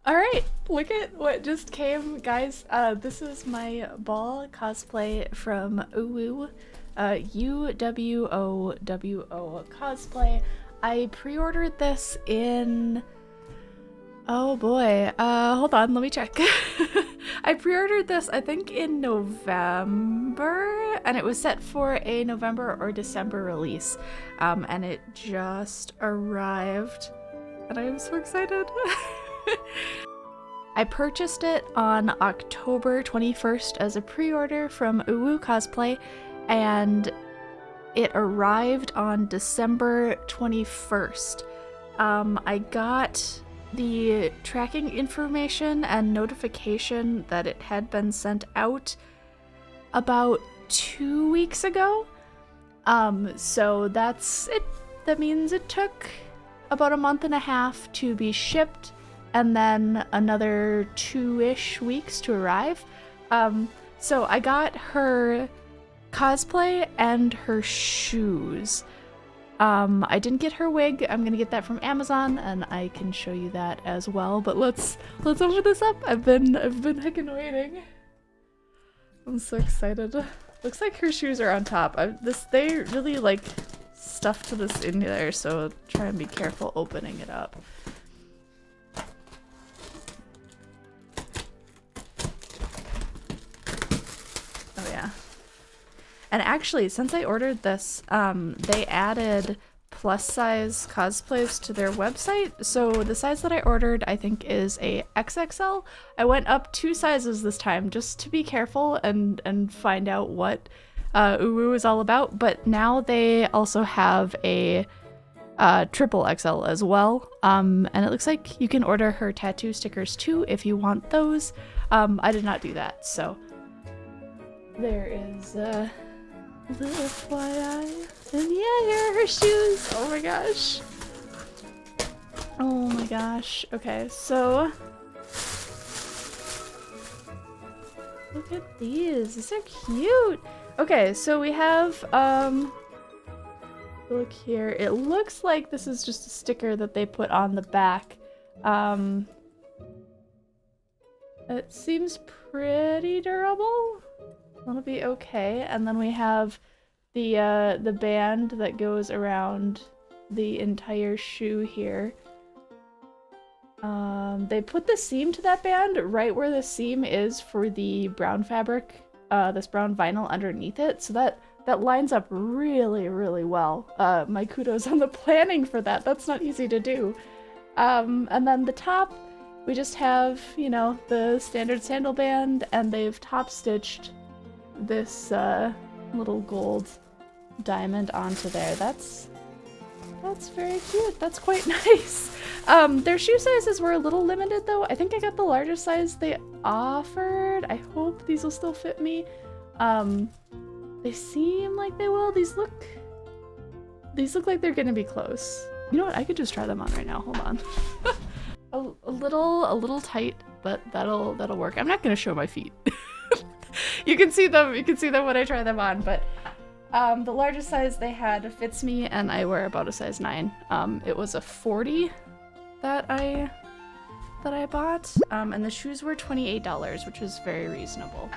All right, look at what just came, guys. This is my Baal cosplay from Uwowo, Uwowo Cosplay. I pre-ordered this in, oh boy, hold on, let me check. I pre-ordered this, I think, in November, and it was set for a November or December release, and it just arrived, and I am so excited. I purchased it on October 21st as a pre-order from Uwowo Cosplay, and it arrived on December 21st. I got the tracking information and notification that it had been sent out about 2 weeks ago. So that's it. That means it took about a month and a half to be shipped, and then another 2-ish weeks to arrive. So I got her cosplay and her shoes. I didn't get her wig. I'm gonna get that from Amazon, and I can show you that as well. But let's open this up. I've been heckin' waiting. I'm so excited. Looks like her shoes are on top. They really like stuffed this in there, so try and be careful opening it up. And actually, since I ordered this, they added plus-size cosplays to their website. So the size that I ordered, I think, is a XXL. I went up 2 sizes this time just to be careful and find out what Uwowo is all about. But now they also have a triple XL as well. And it looks like you can order her tattoo stickers too if you want those. I did not do that, so there is little FYI. And yeah, here are her shoes. Oh my gosh. Oh my gosh. Okay, so look at these. These are cute. Okay, so we have look here. It looks like this is just a sticker that they put on the back. It seems pretty durable. That'll be okay. And then we have the band that goes around the entire shoe here. They put the seam to that band right where the seam is for the brown fabric, this brown vinyl underneath it, so that lines up really, really well. My kudos on the planning for that. That's not easy to do. And then the top, we just have, you know, the standard sandal band, and they've top stitched this little gold diamond onto there. That's very cute. That's quite nice. Their shoe sizes were a little limited though. I think I got the largest size they offered. I hope these will still fit me. They seem like they will. These look like they're gonna be close. You know what? I could just try them on right now. Hold on. a little tight, but that'll work. I'm not gonna show my feet. You can see them when I try them on, but the largest size they had fits me, and I wear about a size 9. It was a 40 that I bought, and the shoes were $28, which is very reasonable.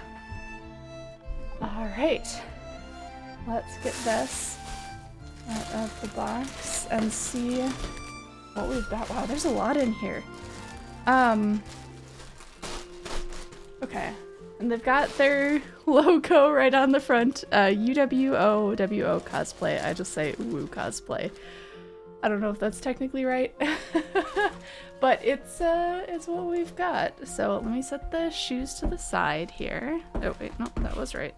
Alright, let's get this out of the box and see what we've got. Wow, there's a lot in here. Okay. And they've got their logo right on the front. Uwowo Cosplay. I just say Uwowo Cosplay. I don't know if that's technically right. But it's what we've got. So let me set the shoes to the side here. Oh wait, no, that was right.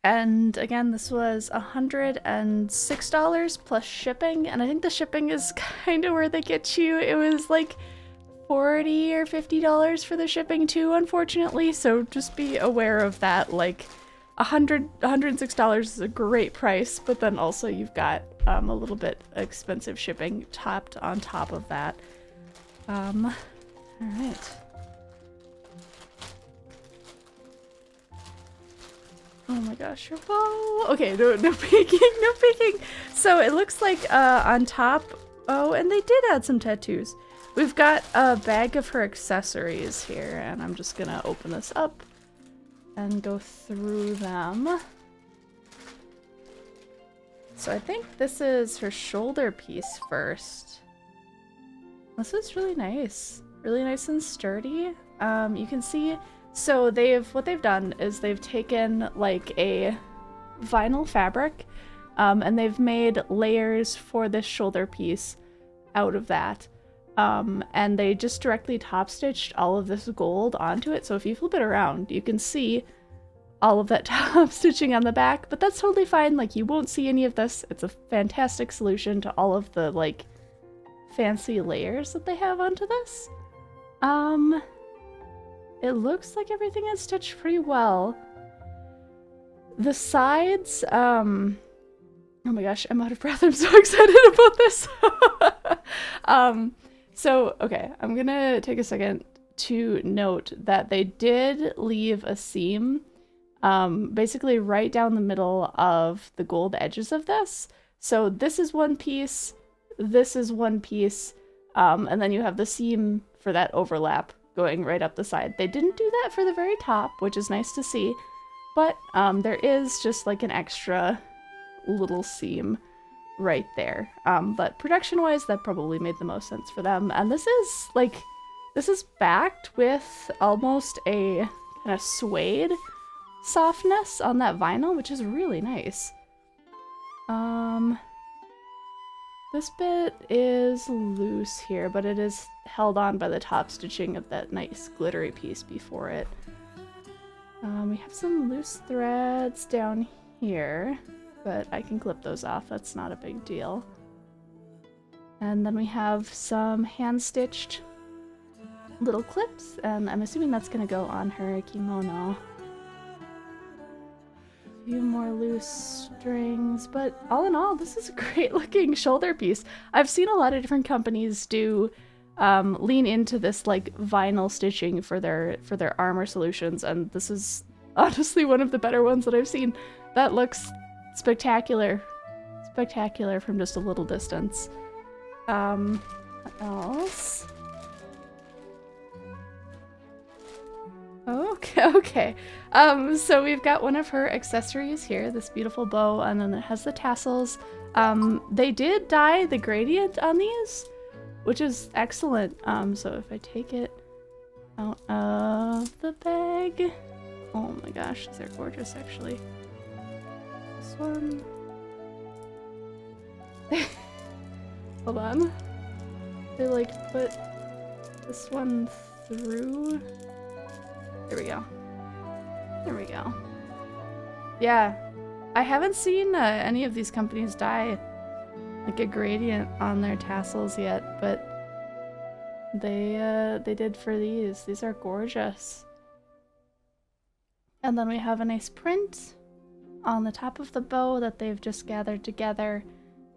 And again, this was $106 plus shipping, and I think the shipping is kind of where they get you. It was like $40 or $50 for the shipping too, unfortunately, so just be aware of that. Like $106 is a great price, but then also you've got a little bit expensive shipping topped on top of that. All right. Oh my gosh. Whoa. Okay, no peeking, no peeking. So it looks like on top Oh, and they did add some tattoos. We've got a bag of her accessories here, and I'm just gonna open this up and go through them. So I think this is her shoulder piece first. This is really nice. Really nice and sturdy. You can see, so what they've done is they've taken like a vinyl fabric, and they've made layers for this shoulder piece out of that. And they just directly top stitched all of this gold onto it. So if you flip it around, you can see all of that top stitching on the back, but that's totally fine. Like, you won't see any of this. It's a fantastic solution to all of the like fancy layers that they have onto this. It looks like everything is stitched pretty well. The sides, oh my gosh, I'm out of breath. I'm so excited about this. So, okay, I'm gonna take a second to note that they did leave a seam basically right down the middle of the gold edges of this. So this is one piece, this is one piece, and then you have the seam for that overlap going right up the side. They didn't do that for the very top, which is nice to see, but there is just like an extra little seam right there. But production-wise, that probably made the most sense for them. And this is backed with almost a kind of suede softness on that vinyl, which is really nice. This bit is loose here, but it is held on by the top stitching of that nice glittery piece before it. We have some loose threads down here, but I can clip those off. That's not a big deal. And then we have some hand-stitched little clips, and I'm assuming that's gonna go on her kimono. A few more loose strings, but all in all, this is a great looking shoulder piece. I've seen a lot of different companies do lean into this like vinyl stitching for their armor solutions, and this is honestly one of the better ones that I've seen. That looks spectacular. Spectacular from just a little distance. What else? Okay. So we've got one of her accessories here, this beautiful bow, and then it has the tassels. They did dye the gradient on these, which is excellent. So if I take it out of the bag, oh my gosh, these are gorgeous actually. This one. Hold on. They like put this one through. There we go. There we go. Yeah, I haven't seen any of these companies dye like a gradient on their tassels yet, but they did for these. These are gorgeous. And then we have a nice print on the top of the bow that they've just gathered together.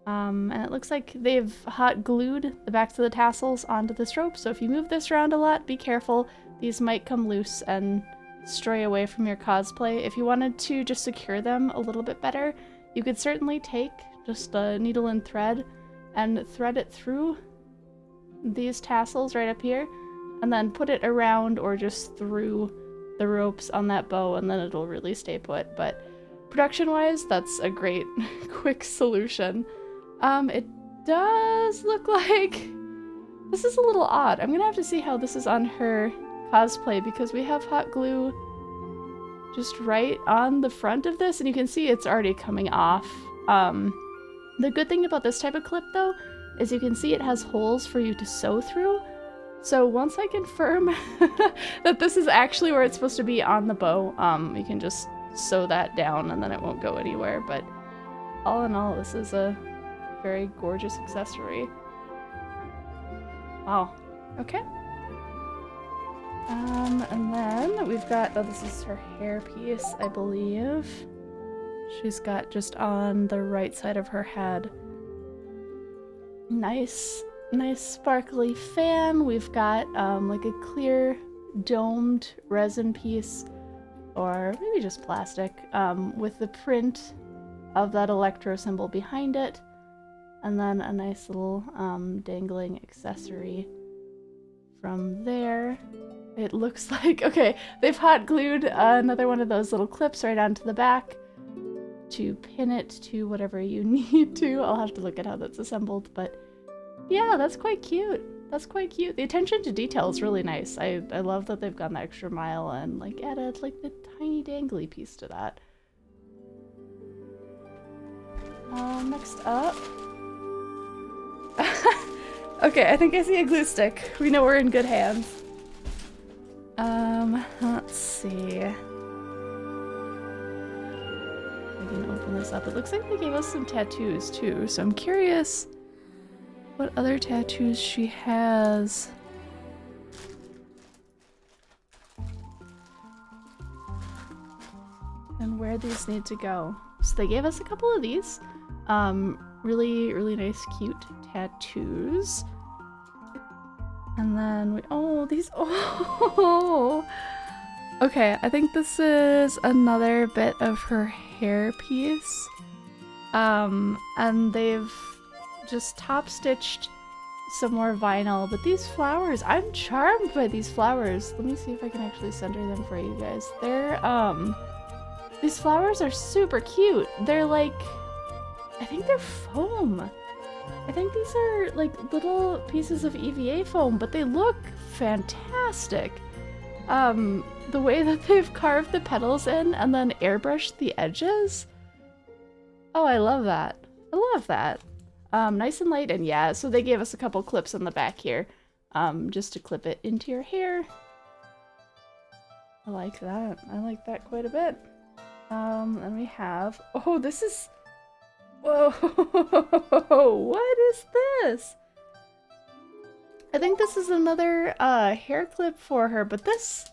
And it looks like they've hot glued the backs of the tassels onto this rope, so if you move this around a lot, be careful. These might come loose and stray away from your cosplay. If you wanted to just secure them a little bit better, you could certainly take just a needle and thread and thread it through these tassels right up here, and then put it around or just through the ropes on that bow, and then it'll really stay put. But production-wise, that's a great quick solution. It does look like this is a little odd. I'm gonna have to see how this is on her cosplay, because we have hot glue just right on the front of this, and you can see it's already coming off. The good thing about this type of clip though is you can see it has holes for you to sew through. So once I confirm that this is actually where it's supposed to be on the bow, you can just sew that down and then it won't go anywhere. But all in all, this is a very gorgeous accessory. Wow. Okay. And then we've got, oh, this is her hair piece, I believe. She's got just on the right side of her head. Nice sparkly fan. We've got like a clear domed resin piece, or maybe just plastic, with the print of that electro symbol behind it. And then a nice little dangling accessory from there. It looks like, okay, they've hot glued another one of those little clips right onto the back to pin it to whatever you need to. I'll have to look at how that's assembled, but yeah, that's quite cute. That's quite cute. The attention to detail is really nice. I love that they've gone the extra mile and like added like the tiny dangly piece to that. Next up. Okay, I think I see a glue stick. We know we're in good hands. Let's see. I can open this up. It looks like they gave us some tattoos too, so I'm curious what other tattoos she has. And where these need to go. So they gave us a couple of these. Really nice, cute tattoos. And then we, oh, these, oh! Okay, I think this is another bit of her hair piece. And they've just top stitched some more vinyl, but these flowers, I'm charmed by these flowers. Let me see if I can actually center them for you guys. They're, these flowers are super cute. They're like, I think they're foam. I think these are like little pieces of EVA foam, but they look fantastic. The way that they've carved the petals in and then airbrushed the edges. Oh, I love that. I love that. Nice and light, and yeah, so they gave us a couple clips on the back here, just to clip it into your hair. I like that. I like that quite a bit. And we have, oh, this is, whoa, what is this? I think this is another hair clip for her, but this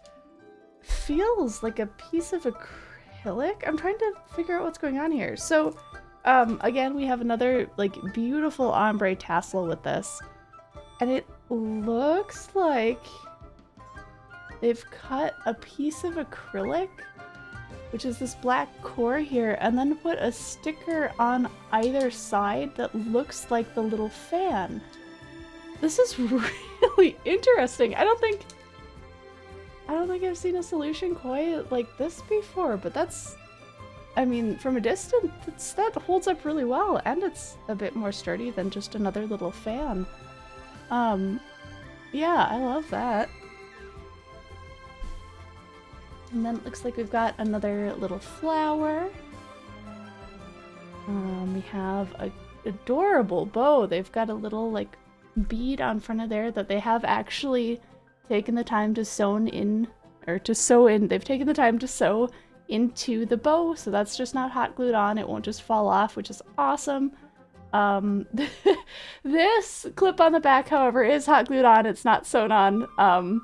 feels like a piece of acrylic. I'm trying to figure out what's going on here. So, again, we have another like beautiful ombre tassel with this, and it looks like they've cut a piece of acrylic, which is this black core here, and then put a sticker on either side that looks like the little fan. This is really interesting. I don't think I've seen a solution quite like this before, but that's, I mean, from a distance, that holds up really well, and it's a bit more sturdy than just another little fan. Yeah, I love that. And then it looks like we've got another little flower. We have a adorable bow. They've got a little like bead on front of there that they have actually taken the time to sew in. They've taken the time to sew into the bow, so that's just not hot glued on. It won't just fall off, which is awesome. This clip on the back, however, is hot glued on. It's not sewn on,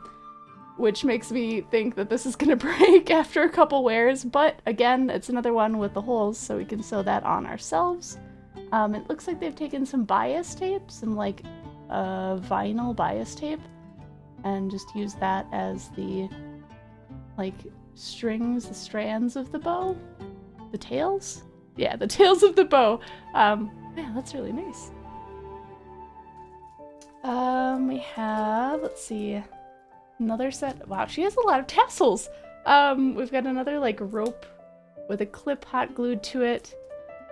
which makes me think that this is gonna break after a couple wears, but again, it's another one with the holes, so we can sew that on ourselves. It looks like they've taken some bias tape, some like vinyl bias tape, and just use that as the like strings, the strands of the bow, the tails? Yeah, the tails of the bow. Yeah, that's really nice. We have, let's see, another set. Wow, she has a lot of tassels. We've got another like rope with a clip hot glued to it.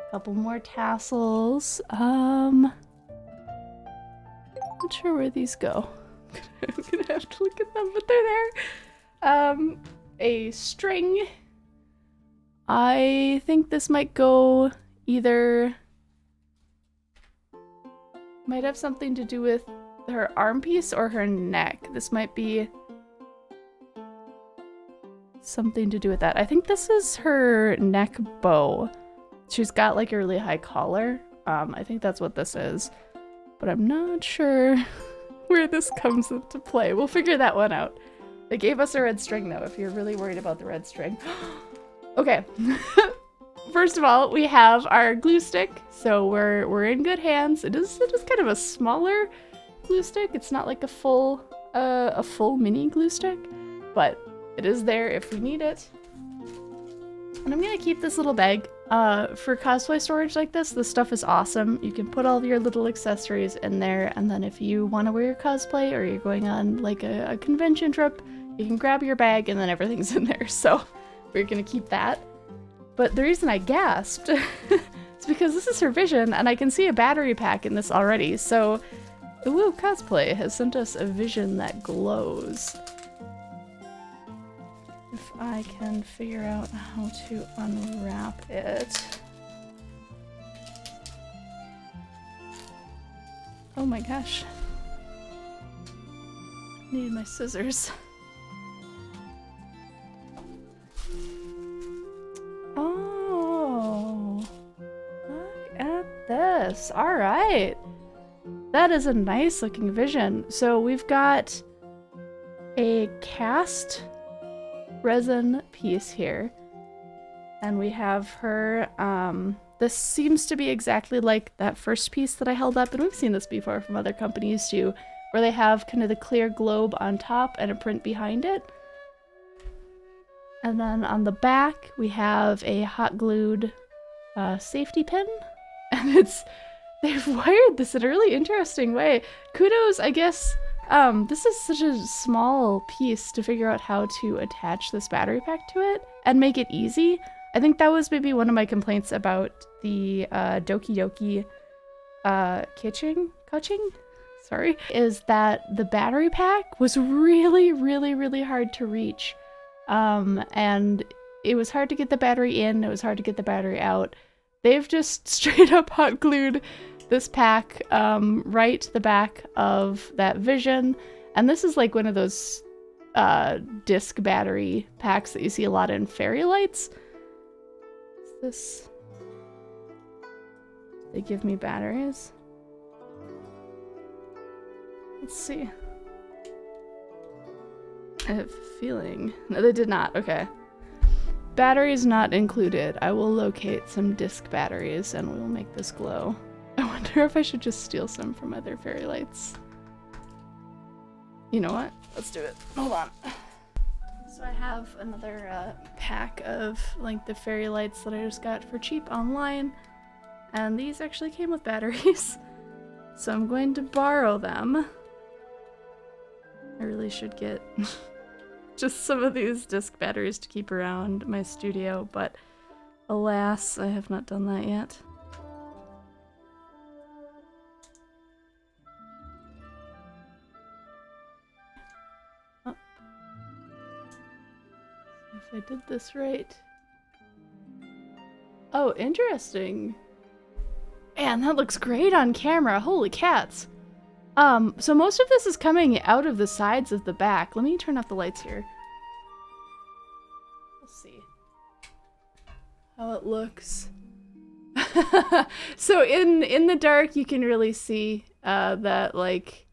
A couple more tassels. Not sure where these go. I'm gonna have to look at them, but they're there. A string. I think this might go either, might have something to do with her arm piece or her neck. This might be something to do with that. I think this is her neck bow. She's got like a really high collar. I think that's what this is, but I'm not sure where this comes into play. We'll figure that one out. They gave us a red string though, if you're really worried about the red string. Okay. First of all, we have our glue stick, so we're in good hands. It is kind of a smaller glue stick. It's not like a full mini glue stick, but it is there if we need it. And I'm gonna keep this little bag For cosplay storage like this stuff is awesome. You can put all of your little accessories in there, and then if you want to wear your cosplay or you're going on like a convention trip, you can grab your bag and then everything's in there. So we're gonna keep that. But the reason I gasped is because this is her vision, and I can see a battery pack in this already. So Uwowo Cosplay has sent us a vision that glows. If I can figure out how to unwrap it. Oh my gosh. Need my scissors. Oh, look at this. All right. That is a nice looking vision. So we've got a cast resin piece here, and we have her, this seems to be exactly like that first piece that I held up, and we've seen this before from other companies too, where they have kind of the clear globe on top and a print behind it. And then on the back we have a hot glued safety pin, and they've wired this in a really interesting way. Kudos, I guess. This is such a small piece to figure out how to attach this battery pack to it and make it easy. I think that was maybe one of my complaints about the Doki Doki Kaching, sorry, is that the battery pack was really, really, really hard to reach. And it was hard to get the battery in, it was hard to get the battery out. They've just straight up hot glued this pack right to the back of that vision, and this is like one of those disc battery packs that you see a lot in fairy lights. Is this... They give me batteries? Let's see. I have a feeling... No, they did not. Okay. Batteries not included. I will locate some disc batteries and we will make this glow. I wonder if I should just steal some from other fairy lights. You know what? Let's do it. Hold on. So I have another pack of like the fairy lights that I just got for cheap online, and these actually came with batteries. So I'm going to borrow them. I really should get just some of these disc batteries to keep around my studio, but alas, I have not done that yet. I did this right. Oh, interesting. Man, that looks great on camera. Holy cats. So most of this is coming out of the sides of the back. Let me turn off the lights here. Let's see how it looks. So in the dark you can really see that like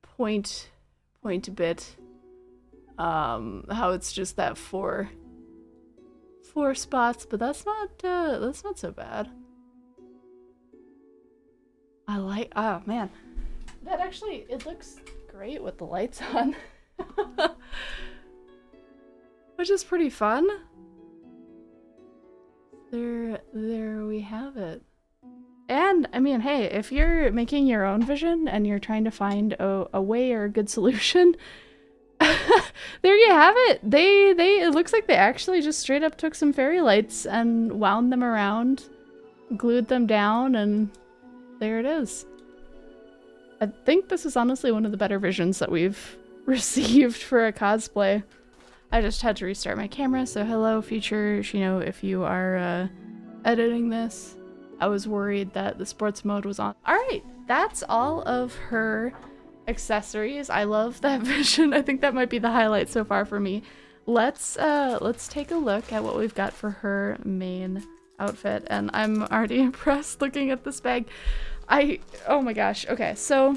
point bit. How it's just that four spots, but that's not so bad. I like, oh man, that actually, it looks great with the lights on. Which is pretty fun. There we have it. And I mean, hey, if you're making your own vision and you're trying to find a way or a good solution, there you have it. It looks like they actually just straight up took some fairy lights and wound them around, glued them down, and there it is. I think this is honestly one of the better visions that we've received for a cosplay. I just had to restart my camera, so hello future Shino if you are editing this. I was worried that the sports mode was on. Alright, that's all of her accessories. I love that vision. I think that might be the highlight so far for me. Let's take a look at what we've got for her main outfit, and I'm already impressed looking at this bag. Oh my gosh. Okay, so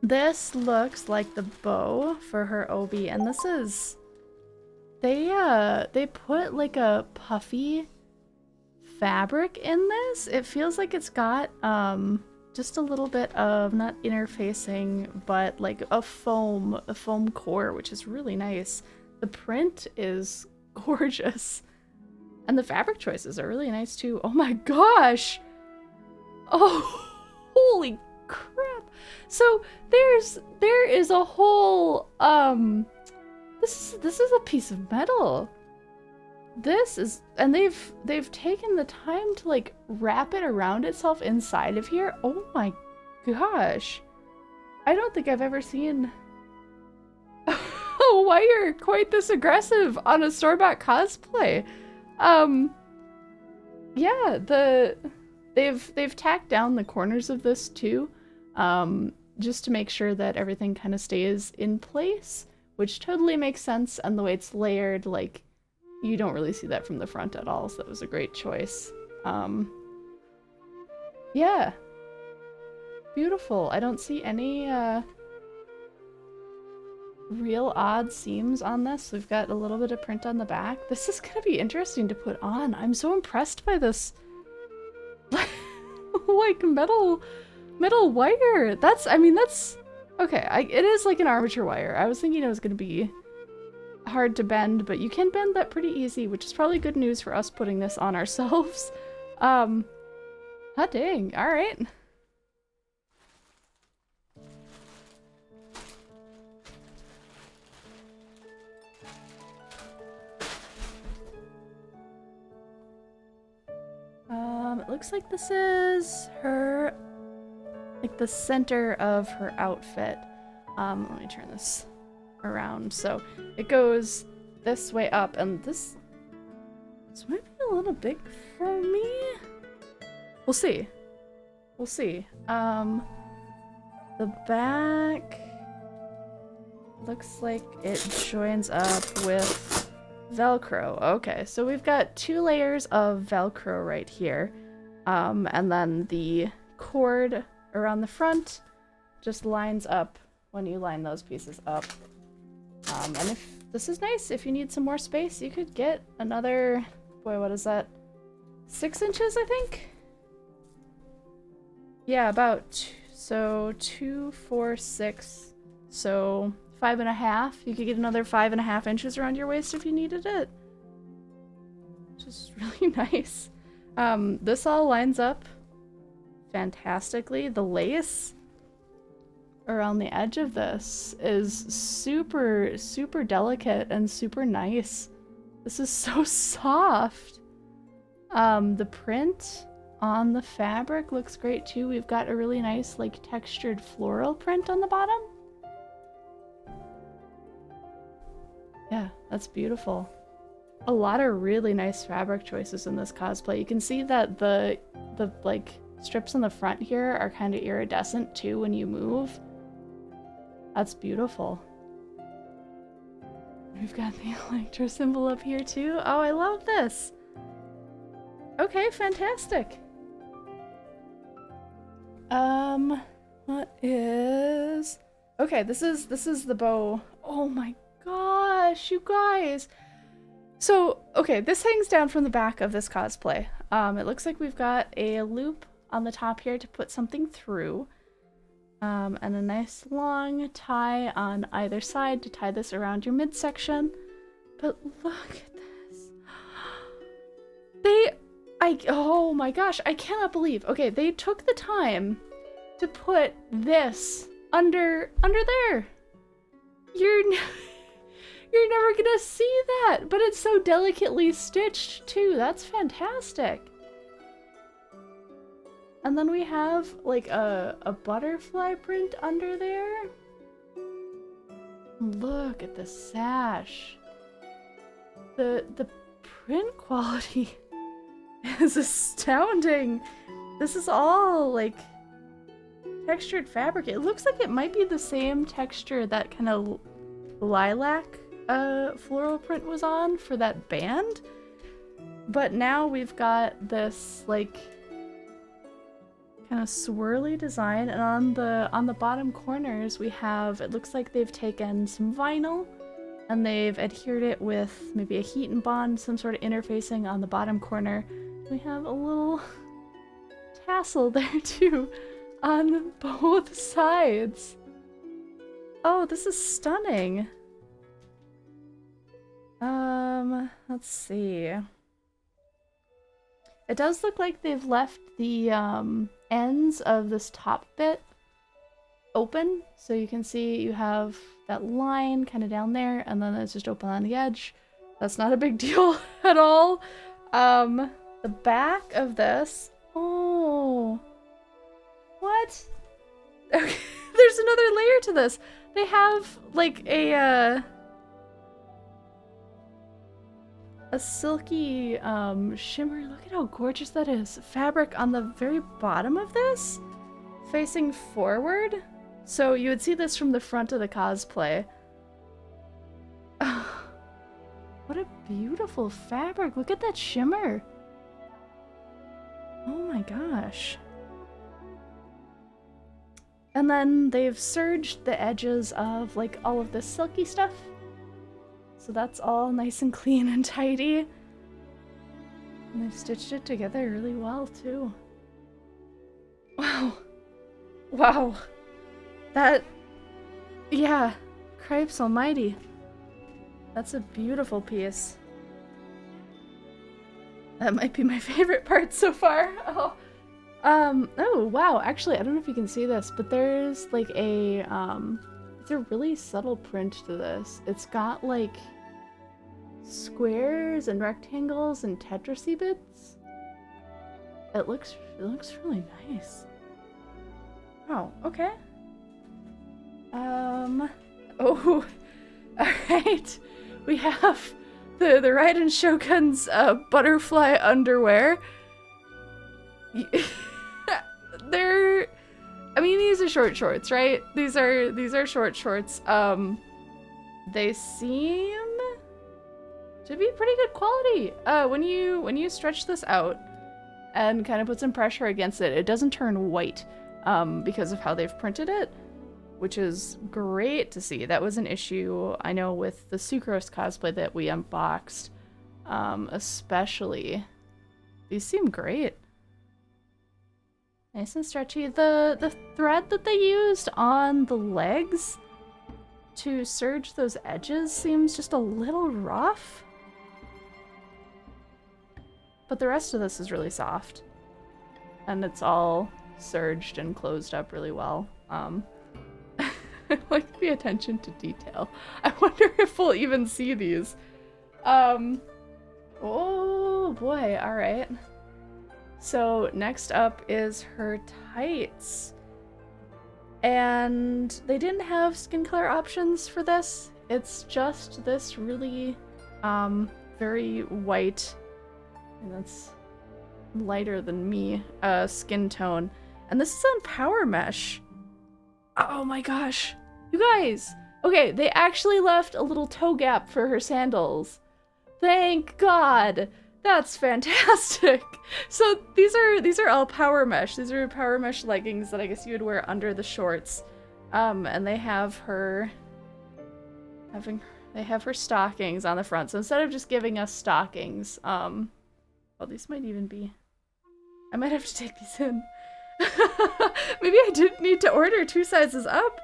this looks like the bow for her obi, and this is they put like a puffy fabric in this. It feels like it's got just a little bit of, not interfacing, but like a foam core, which is really nice. The print is gorgeous. And the fabric choices are really nice too. Oh my gosh! Oh, holy crap! So there is a whole this is a piece of metal. This is, and they've taken the time to like wrap it around itself inside of here. Oh my gosh. I don't think I've ever seen a wire quite this aggressive on a store-bought cosplay. Yeah, they've tacked down the corners of this too, just to make sure that everything kind of stays in place, which totally makes sense, and the way it's layered, like, you don't really see that from the front at all, so that was a great choice. Yeah. Beautiful. I don't see any, real odd seams on this. We've got a little bit of print on the back. This is gonna be interesting to put on. I'm so impressed by this, like, metal wire. I mean, that's, okay, it is like an armature wire. I was thinking it was gonna be hard to bend, but you can bend that pretty easy, which is probably good news for us putting this on ourselves. Hot dang, alright. It looks like this is her, like the center of her outfit. Let me turn this around. So it goes this way up, and this might be a little big for me. We'll see. We'll see. The back looks like it joins up with Velcro. Okay, so we've got 2 layers of Velcro right here. And then the cord around the front just lines up when you line those pieces up. And if this is nice, if you need some more space, you could get another, boy, what is that? 6 inches, I think? Yeah, about, so 2, 4, 6, so 5.5. You could get another 5.5 inches around your waist if you needed it. Which is really nice. This all lines up fantastically. The lace around the edge of this is super, super delicate and super nice. This is so soft. The print on the fabric looks great too. We've got a really nice, like, textured floral print on the bottom. Yeah, that's beautiful. A lot of really nice fabric choices in this cosplay. You can see that the like strips on the front here are kind of iridescent too when you move. That's beautiful. We've got the Electro symbol up here too. Oh, I love this. Okay, fantastic. What is... Okay, this is the bow. Oh my gosh, you guys. So, okay, this hangs down from the back of this cosplay. It looks like we've got a loop on the top here to put something through. And a nice long tie on either side to tie this around your midsection. But look at this. Oh my gosh, I cannot believe. Okay, they took the time to put this under there. You're never gonna see that, but it's so delicately stitched too. That's fantastic. And then we have like a butterfly print under there. Look at the sash. The print quality is astounding. This is all like textured fabric. It looks like it might be the same texture that kind of lilac floral print was on for that band. But now we've got this like kind of swirly design, and on the bottom corners we have, it looks like they've taken some vinyl and they've adhered it with maybe a heat and bond, some sort of interfacing on the bottom corner. We have a little tassel there too on both sides. Oh, this is stunning. Let's see. It does look like they've left the ends of this top bit open, so you can see you have that line kind of down there, and then it's just open on the edge. That's not a big deal at all. The back of this, oh, what? Okay, there's another layer to this. They have like a silky shimmer. Look at how gorgeous that is. Fabric on the very bottom of this, facing forward. So you would see this from the front of the cosplay. What a beautiful fabric. Look at that shimmer. Oh my gosh. And then they've serged the edges of like all of this silky stuff. So that's all nice and clean and tidy. And they've stitched it together really well too. Wow. Wow. That, yeah, cripes almighty. That's a beautiful piece. That might be my favorite part so far. Oh wow, actually, I don't know if you can see this, but there's like it's a really subtle print to this. It's got like squares and rectangles and Tetrisy bits. It looks really nice. Oh, okay. Oh, alright. We have the Raiden Shogun's butterfly underwear. I mean, these are short shorts, right? These are short shorts. They seem to be pretty good quality. When you stretch this out and kind of put some pressure against it, it doesn't turn white because of how they've printed it, which is great to see. That was an issue, I know, with the Sucrose cosplay that we unboxed, especially. These seem great. Nice and stretchy. The thread that they used on the legs to serge those edges seems just a little rough. But the rest of this is really soft. And it's all serged and closed up really well. I like the attention to detail. I wonder if we'll even see these. Oh boy, alright. So next up is her tights. And they didn't have skin color options for this. It's just this really very white, and that's lighter than me, skin tone. And this is on Power Mesh. Oh my gosh. You guys! Okay, they actually left a little toe gap for her sandals. Thank God! That's fantastic! So these are all Power Mesh. These are Power Mesh leggings that I guess you would wear under the shorts. And they have her stockings on the front. So instead of just giving us stockings, well, these might even be, I might have to take these in. Maybe I didn't need to order 2 sizes up.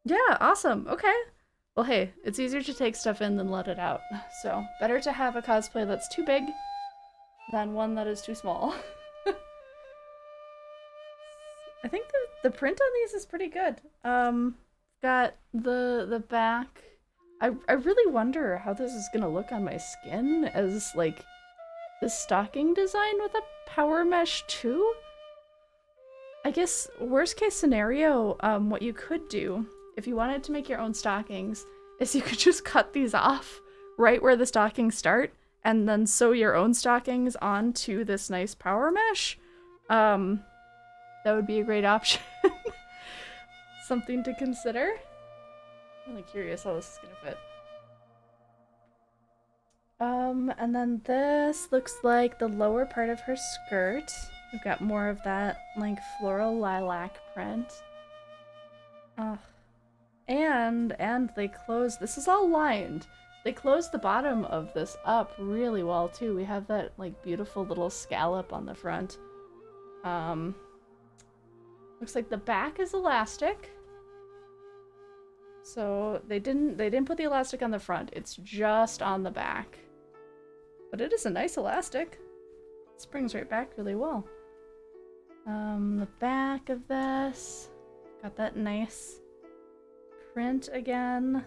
Yeah, awesome. Okay. Well, hey, it's easier to take stuff in than let it out. So, better to have a cosplay that's too big than one that is too small. I think the print on these is pretty good. Got the back. I really wonder how this is gonna look on my skin as, like, the stocking design with a Power Mesh too? I guess, worst case scenario, what you could do, if you wanted to make your own stockings, is you could just cut these off right where the stockings start, and then sew your own stockings onto this nice Power Mesh. That would be a great option. Something to consider. I'm really curious how this is gonna fit. And then this looks like the lower part of her skirt. We've got more of that, like, floral lilac print. And they close, this is all lined. They close the bottom of this up really well too. We have that, like, beautiful little scallop on the front. Looks like the back is elastic. So they didn't put the elastic on the front. It's just on the back. But it is a nice elastic. It springs right back really well. The back of this, got that nice print again.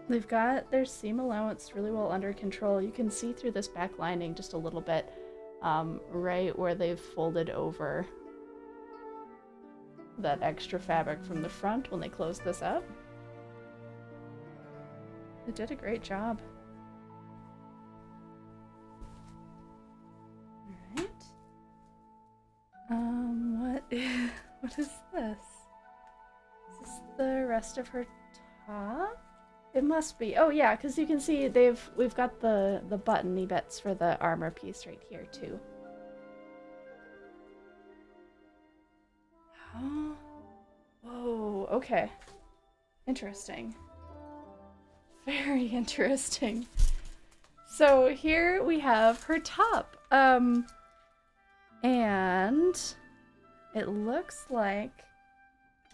They've got their seam allowance really well under control. You can see through this back lining just a little bit, right where they've folded over that extra fabric from the front when they closed this up. They did a great job. Alright. What is this? Is this the rest of her top? It must be. Oh yeah, because you can see we've got the buttony bits for the armor piece right here too. Oh. Whoa, okay. Interesting. Very interesting. So here we have her top. And it looks like,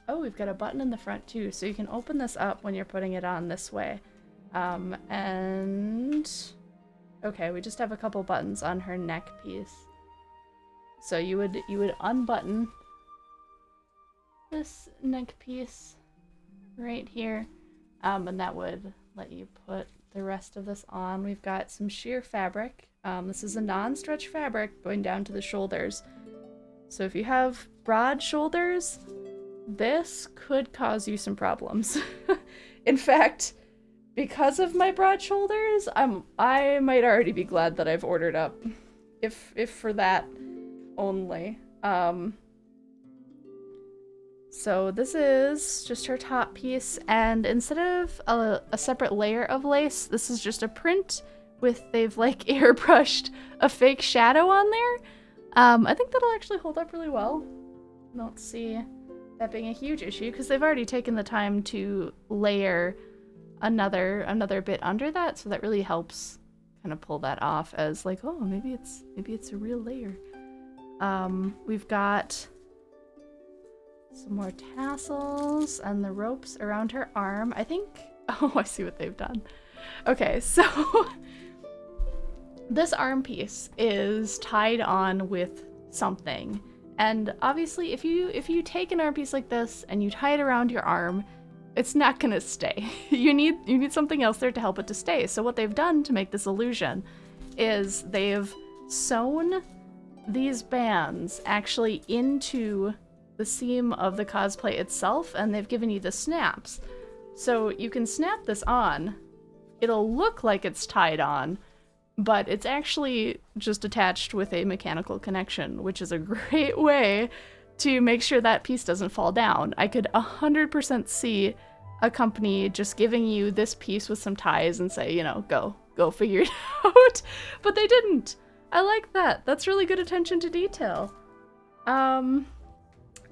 oh, we've got a button in the front too, so you can open this up when you're putting it on this way. And okay, we just have a couple buttons on her neck piece. So you would unbutton this neck piece right here, and that would let you put the rest of this on. We've got some sheer fabric. This is a non-stretch fabric going down to the shoulders. So if you have broad shoulders, this could cause you some problems. In fact, because of my broad shoulders, I might already be glad that I've ordered up, if for that only. So this is just her top piece, and instead of a separate layer of lace, this is just a print with, they've like airbrushed a fake shadow on there. I think that'll actually hold up really well. I don't see that being a huge issue because they've already taken the time to layer another bit under that, so that really helps kind of pull that off as like, oh, maybe it's a real layer. We've got some more tassels and the ropes around her arm. I think, oh, I see what they've done. Okay, so this arm piece is tied on with something. And obviously if you take an arm piece like this and you tie it around your arm, it's not gonna stay. You need something else there to help it to stay. So what they've done to make this illusion is they've sewn these bands actually into the seam of the cosplay itself, and they've given you the snaps. So you can snap this on. It'll look like it's tied on, but it's actually just attached with a mechanical connection, which is a great way to make sure that piece doesn't fall down. I could 100% see a company just giving you this piece with some ties and say, you know, go figure it out. But they didn't. I like that. That's really good attention to detail.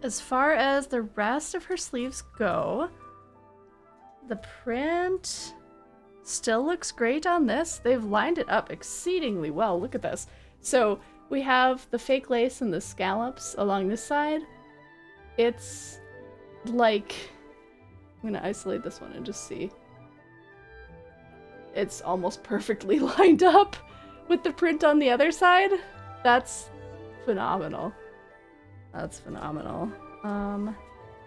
As far as the rest of her sleeves go, the print still looks great on this. They've lined it up exceedingly well. Look at this. So we have the fake lace and the scallops along this side. It's like, I'm gonna isolate this one and just see. It's almost perfectly lined up with the print on the other side. That's phenomenal. That's phenomenal.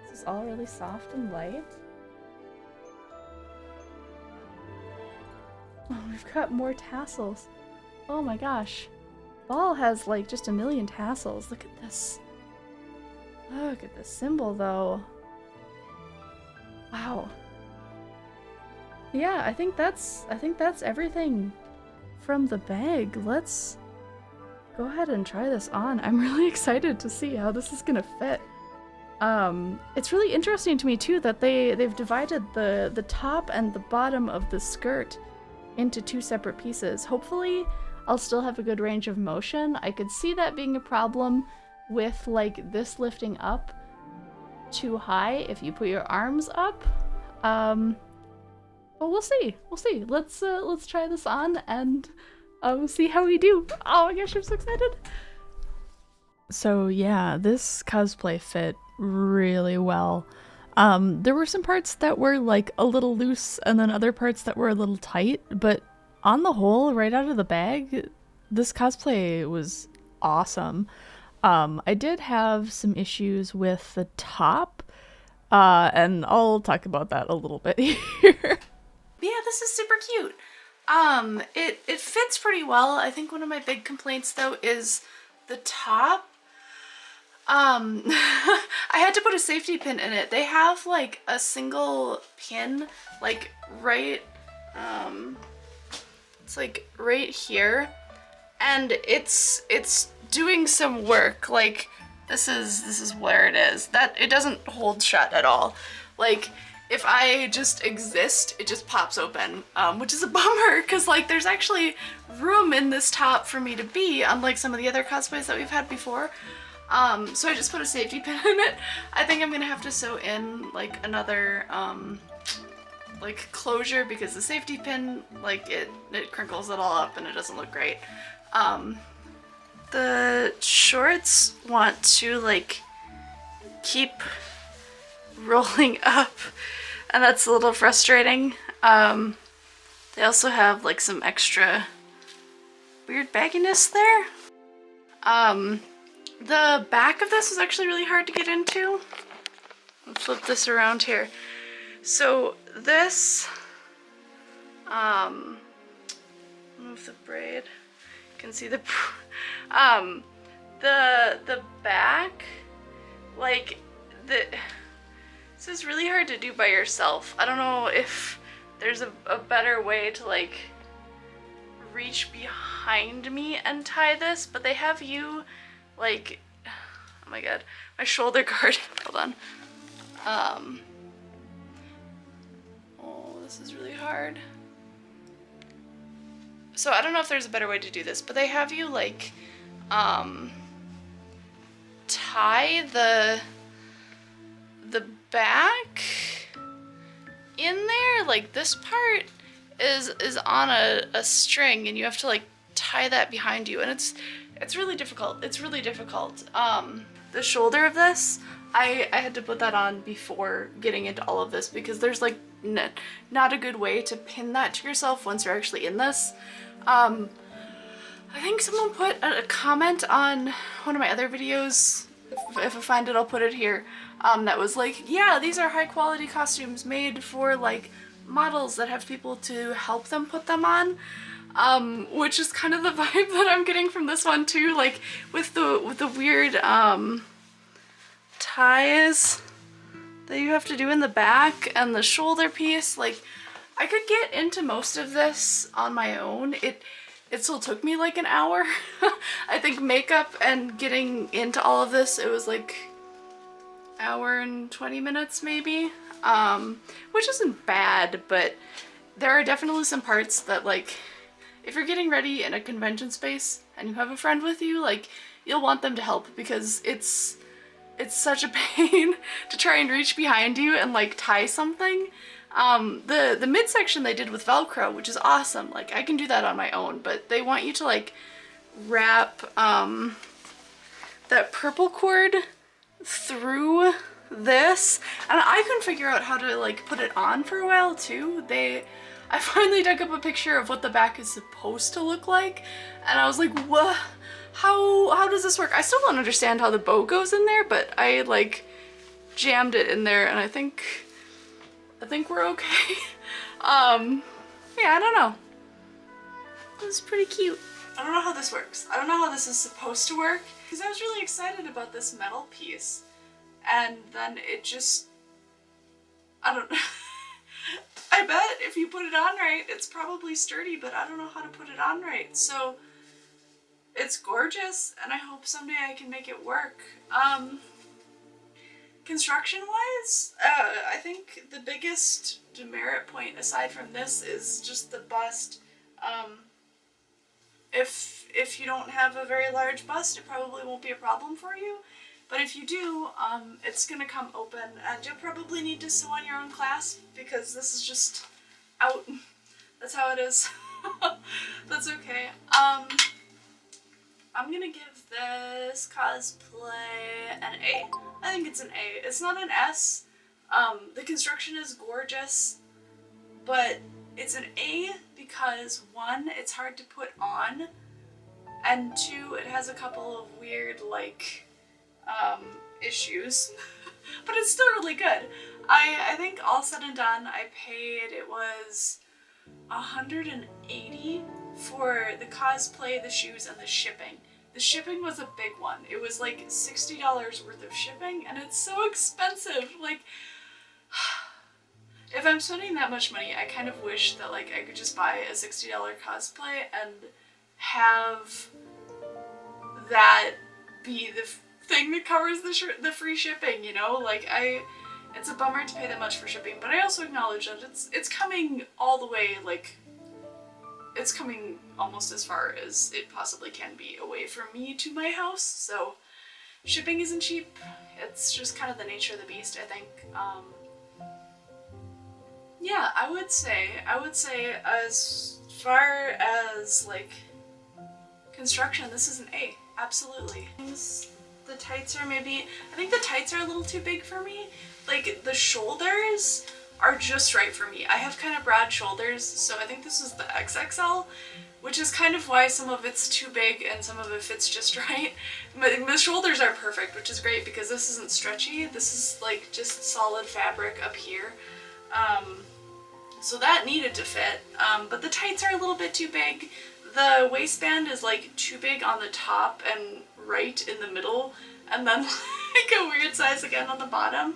This is all really soft and light. Oh, we've got more tassels. Oh my gosh. Baal has like just a million tassels. Look at this. Look at this symbol though. Wow. Yeah, I think that's everything from the bag. Let's go ahead and try this on. I'm really excited to see how this is gonna fit. It's really interesting to me too that they've divided the top and the bottom of the skirt into two separate pieces. Hopefully I'll still have a good range of motion. I could see that being a problem with like this lifting up too high if you put your arms up. But we'll see. We'll see. Let's try this on and see how we do. Oh my gosh, I'm so excited. So yeah, this cosplay fit really well. There were some parts that were like a little loose and then other parts that were a little tight, but On the whole, right out of the bag, this cosplay was awesome. I did have some issues with the top, and I'll talk about that a little bit here. Yeah, this is super cute. It fits pretty well. I think one of my big complaints though is the top. I had to put a safety pin in it. They have like a single pin, like right, it's like right here, and it's doing some work. Like this is where it is. That it doesn't hold shut at all. Like if I just exist, it just pops open, which is a bummer because like there's actually room in this top for me to be, unlike some of the other cosplays that we've had before. So I just put a safety pin in it. I think I'm gonna have to sew in like another like closure because the safety pin, like it crinkles it all up and it doesn't look great. The shorts want to like keep rolling up, and that's a little frustrating. They also have like some extra weird bagginess there. The back of this is actually really hard to get into. I'll flip this around here. So this, move the braid. You can see the back, like this is really hard to do by yourself. I don't know if there's a better way to like reach behind me and tie this, but they have you like, oh my god, my shoulder guard, hold on. Oh, this is really hard. So I don't know if there's a better way to do this, but they have you like, tie the back in there. Like this part is on a string and you have to like tie that behind you, and it's really difficult. It's really difficult. The shoulder of this, I had to put that on before getting into all of this because there's like not a good way to pin that to yourself once you're actually in this. I think someone put a comment on one of my other videos, if I find it I'll put it here, that was like, yeah, these are high quality costumes made for like models that have people to help them put them on. Which is kind of the vibe that I'm getting from this one too, like with the weird ties that you have to do in the back and the shoulder piece. Like I could get into most of this on my own. It still took me like an hour. I think makeup and getting into all of this, it was like hour and 20 minutes maybe, which isn't bad, but there are definitely some parts that like, if you're getting ready in a convention space and you have a friend with you, like you'll want them to help because it's such a pain to try and reach behind you and like tie something. The midsection they did with Velcro, which is awesome. Like I can do that on my own, but they want you to like wrap that purple cord through this, and I couldn't figure out how to like put it on for a while too. I finally dug up a picture of what the back is supposed to look like, and I was like, what? How does this work? I still don't understand how the bow goes in there, but I like jammed it in there, and I think we're okay. Yeah, I don't know. This is pretty cute. I don't know how this works. I don't know how this is supposed to work, because I was really excited about this metal piece, and then it just, I don't know. I bet if you put it on right, it's probably sturdy, but I don't know how to put it on right. So it's gorgeous, and I hope someday I can make it work. Construction-wise, I think the biggest demerit point aside from this is just the bust. If you don't have a very large bust, it probably won't be a problem for you. But if you do, it's gonna come open, and you'll probably need to sew on your own clasp because this is just out. That's how it is. That's okay. I'm gonna give this cosplay an A. I think it's an A. It's not an S. The construction is gorgeous, but it's an A because one, it's hard to put on, and two, it has a couple of weird like issues, but it's still really good. I think all said and done, I paid, it was $180 for the cosplay, the shoes, and the shipping. The shipping was a big one. It was like $60 worth of shipping, and it's so expensive. Like, if I'm spending that much money, I kind of wish that like I could just buy a $60 cosplay and have that be the thing that covers the free shipping, you know? Like, it's a bummer to pay that much for shipping, but I also acknowledge that it's coming all the way, like, it's coming almost as far as it possibly can be away from me to my house, so shipping isn't cheap. It's just kind of the nature of the beast, I think. Yeah, I would say as far as like construction, this is an A, absolutely. The tights are maybe, I think the tights are a little too big for me. Like, the shoulders are just right for me. I have kind of broad shoulders, so I think this is the XXL, which is kind of why some of it's too big and some of it fits just right. The shoulders are perfect, which is great because this isn't stretchy. This is like just solid fabric up here. So that needed to fit, but the tights are a little bit too big. The waistband is like too big on the top and right in the middle, and then like a weird size again on the bottom,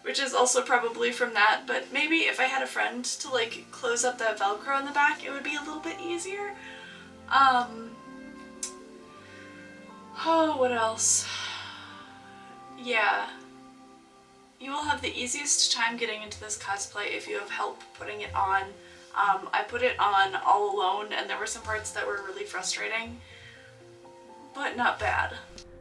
which is also probably from that, but maybe if I had a friend to like close up that Velcro in the back, it would be a little bit easier. Oh, what else? Yeah. You will have the easiest time getting into this cosplay if you have help putting it on. I put it on all alone, and there were some parts that were really frustrating, but not bad.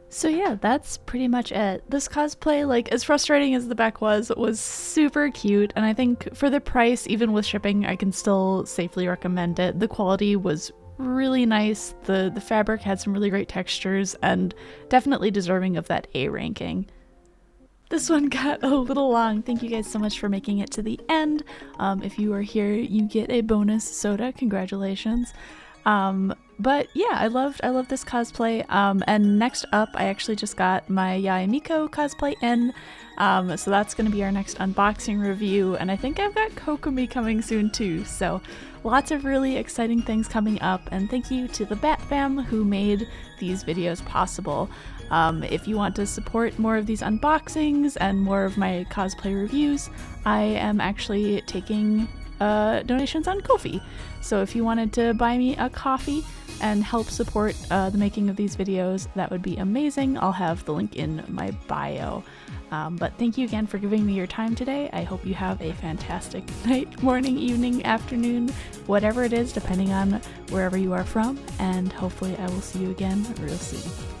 So yeah, that's pretty much it. This cosplay, like, as frustrating as the back was super cute, and I think for the price, even with shipping, I can still safely recommend it. The quality was really nice, the fabric had some really great textures, and definitely deserving of that A ranking. This one got a little long. Thank you guys so much for making it to the end. If you are here, you get a bonus soda. Congratulations. But yeah, I love this cosplay. And next up, I actually just got my Yae Miko cosplay in. So that's going to be our next unboxing review. And I think I've got Kokomi coming soon too. So lots of really exciting things coming up. And thank you to the batfam who made these videos possible. If you want to support more of these unboxings and more of my cosplay reviews, I am actually taking donations on Ko-fi. So if you wanted to buy me a coffee and help support the making of these videos, that would be amazing. I'll have the link in my bio. But thank you again for giving me your time today. I hope you have a fantastic night, morning, evening, afternoon, whatever it is, depending on wherever you are from. And hopefully I will see you again real soon.